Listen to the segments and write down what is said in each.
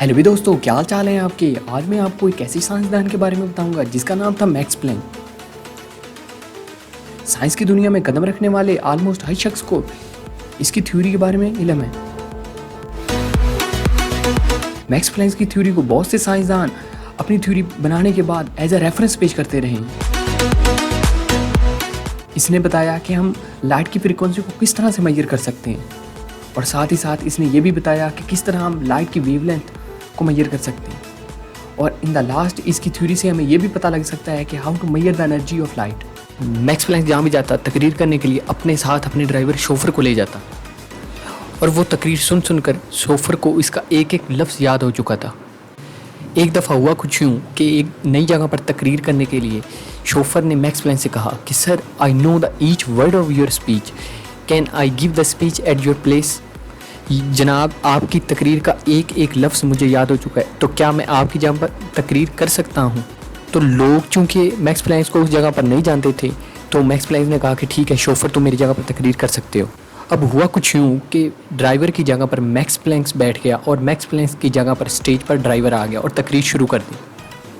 Hello भी दोस्तों, क्या हाल चाल है आपके। आज मैं आपको एक ऐसे साइंसदान के बारे में बताऊंगा जिसका नाम था मैक्स प्लैंक। साइंस की दुनिया में कदम रखने वाले ऑलमोस्ट हर शख्स को इसकी थ्योरी के बारे में इल्म है। मैक्स प्लैंक की थ्योरी को बहुत से साइंसदान अपनी थ्योरी बनाने के बाद एज अ रेफरेंस पेश करते रहे। इसने बताया कि हम लाइट की फ्रीक्वेंसी को किस तरह से मेजर कर सकते हैं, और साथ ही साथ इसने ये भी बताया कि किस तरह हम लाइट की वेवलेंथ को मेजर कर सकते हैं। और इन द लास्ट इसकी थ्योरी से हमें ये भी पता लग सकता है कि how to measure the energy of light. Max Planck जहाँ भी जाता तकरीर करने के लिए अपने साथ अपने ड्राइवर शोफर को ले जाता, और वो तकरीर सुन सुनकर शोफर को इसका एक एक लफ्ज़ याद हो चुका था। एक दफ़ा हुआ कुछ यूँ कि एक नई जगह पर तकरीर करने के लिए शोफर ने मैक्स प्लैंक से कहा कि sir, I know the each word of your speech, can I give the speech at your place. जनाब, आपकी तकरीर का एक एक लफ्ज़ मुझे याद हो चुका है, तो क्या मैं आपकी जगह पर तकरीर कर सकता हूँ। तो लोग चूँकि मैक्स प्लैंक को उस जगह पर नहीं जानते थे, तो मैक्स प्लैंक ने कहा कि ठीक है शोफर, तुम मेरी जगह पर तकरीर कर सकते हो। अब हुआ कुछ यूँ कि ड्राइवर की जगह पर मैक्स प्लैंक बैठ गया और मैक्स प्लैंक की जगह पर स्टेज पर ड्राइवर आ गया और तकरीर शुरू कर दी।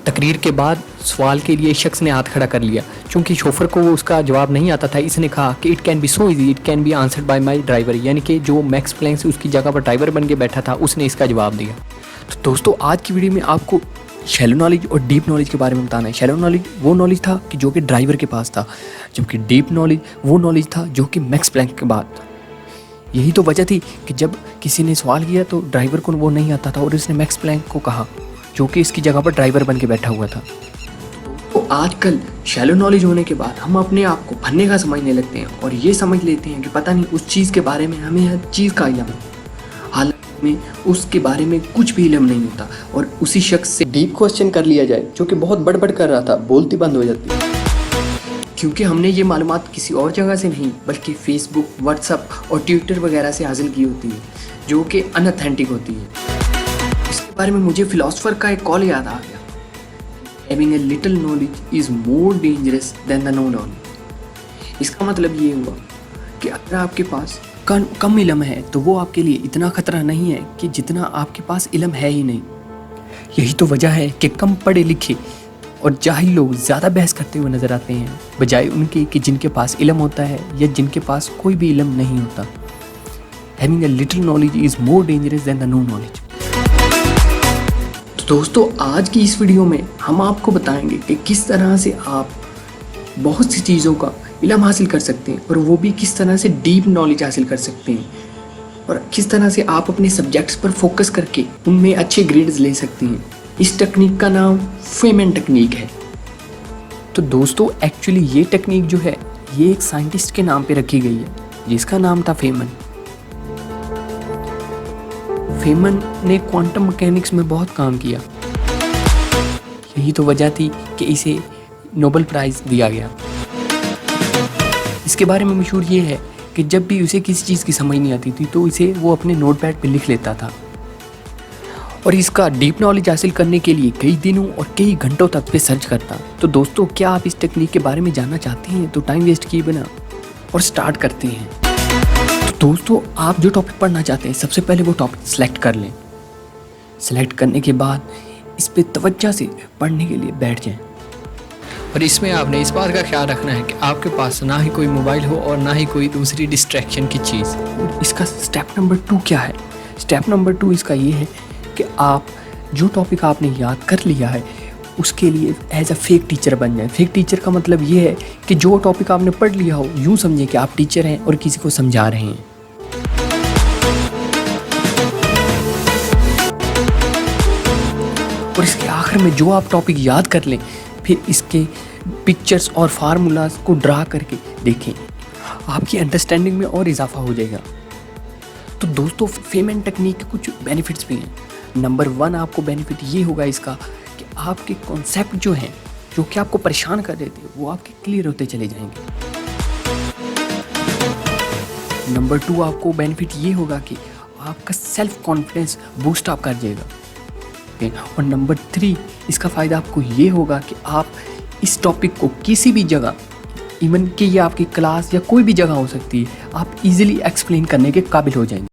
तकरीर के बाद सवाल के लिए शख्स ने हाथ खड़ा कर लिया। चूँकि शोफर को उसका जवाब नहीं आता था, इसने कहा कि it can be so easy, it can be answered bye my driver, यानी कि जो मैक्स प्लैंक उसकी जगह पर ड्राइवर बन के बैठा था उसने इसका जवाब दिया। तो दोस्तों, आज की वीडियो में आपको शैलो नॉलेज और डीप नॉलेज के बारे में बताना है। शैलो नॉलेज वो नॉलेज था कि जो कि ड्राइवर के पास था, जबकि डीप नॉलेज वो नॉलेज था जो कि मैक्स प्लैंक के बाद था। यही तो वजह थी कि जब किसी ने सवाल किया तो ड्राइवर को वो नहीं आता था और इसने मैक्स प्लैंक को कहा, जो कि इसकी जगह पर ड्राइवर बन के बैठा हुआ था। तो आजकल शैलो नॉलेज होने के बाद हम अपने आप को फन्ने का समझने लगते हैं और ये समझ लेते हैं कि पता नहीं उस चीज़ के बारे में हमें हर चीज़ का इल्म है, हालांकि में उसके बारे में कुछ भी इल्म नहीं होता। और उसी शख्स से डीप क्वेश्चन कर लिया जाए जो कि बहुत बड़बड़ कर रहा था, बोलती बंद हो जाती है, क्योंकि हमने ये मालूमात किसी और जगह से नहीं बल्कि फेसबुक, व्हाट्सअप और ट्विटर वगैरह से हासिल की होती है, जो कि अनऑथेंटिक होती है। इसके बारे में मुझे फिलोसोफर का एक कॉल याद आ गया, Having a little knowledge is more dangerous than the no knowledge। इसका मतलब ये हुआ कि अगर आपके पास कम इल्म है तो वो आपके लिए इतना खतरा नहीं है कि जितना आपके पास इल्म है ही नहीं। यही तो वजह है कि कम पढ़े लिखे और जाहिल लोग ज़्यादा बहस करते हुए नज़र आते हैं, बजाय उनके कि जिनके पास इल्म होता है या जिनके पास कोई भी इल्म नहीं होता। Having a little knowledge is more dangerous than the no knowledge। तो दोस्तों, आज की इस वीडियो में हम आपको बताएंगे कि किस तरह से आप बहुत सी चीज़ों का इल्म हासिल कर सकते हैं, और वो भी किस तरह से डीप नॉलेज हासिल कर सकते हैं, और किस तरह से आप अपने सब्जेक्ट्स पर फोकस करके उनमें अच्छे ग्रेड्स ले सकते हैं। इस टेक्निक का नाम फेमन टेक्निक है। तो दोस्तों, एक्चुअली ये टेक्निक जो है ये एक साइंटिस्ट के नाम पे रखी गई है जिसका नाम था फेमन। फेमन ने क्वांटम मैकेनिक्स में बहुत काम किया, यही तो वजह थी कि इसे नोबेल प्राइज़ दिया गया। इसके बारे में मशहूर ये है कि जब भी उसे किसी चीज़ की समझ नहीं आती थी तो इसे वो अपने नोटपैड पर लिख लेता था, और इसका डीप नॉलेज हासिल करने के लिए कई दिनों और कई घंटों तक पे सर्च करता। तो दोस्तों, क्या आप इस टेक्निक के बारे में जानना चाहते हैं? तो टाइम वेस्ट किए बिना और स्टार्ट करते हैं। तो दोस्तों, आप जो टॉपिक पढ़ना चाहते हैं सबसे पहले वो टॉपिक सेलेक्ट कर लें। सेलेक्ट करने के बाद इस पे तवज्जो से पढ़ने के लिए बैठ जाएं। और इसमें आपने इस बात का ख्याल रखना है कि आपके पास ना ही कोई मोबाइल हो और ना ही कोई दूसरी डिस्ट्रैक्शन की चीज़। इसका स्टेप नंबर 2 क्या है? स्टेप नंबर 2 इसका ये है कि आप जो टॉपिक आपने याद कर लिया है उसके लिए एज अ फेक टीचर बन जाए। फेक टीचर का मतलब ये है कि जो टॉपिक आपने पढ़ लिया हो यूँ समझें कि आप टीचर हैं और किसी को समझा रहे हैं। और इसके आखिर में जो आप टॉपिक याद कर लें, फिर इसके पिक्चर्स और फार्मूलाज को ड्रा करके देखें, आपकी अंडरस्टैंडिंग में और इजाफा हो जाएगा। तो दोस्तों, फेमन टेक्निक के कुछ बेनिफिट्स भी हैं। नंबर 1 आपको बेनिफिट ये होगा इसका कि आपके कॉन्सेप्ट जो हैं, जो कि आपको परेशान कर रहे थे, वो आपके क्लियर होते चले जाएंगे। नंबर 2 आपको बेनिफिट ये होगा कि आपका सेल्फ कॉन्फिडेंस बूस्ट अप कर जाएगा। और नंबर 3 इसका फ़ायदा आपको ये होगा कि आप इस टॉपिक को किसी भी जगह, इवन कि ये आपकी क्लास या कोई भी जगह हो सकती है, आप इजीली एक्सप्लेन करने के काबिल हो जाएंगे।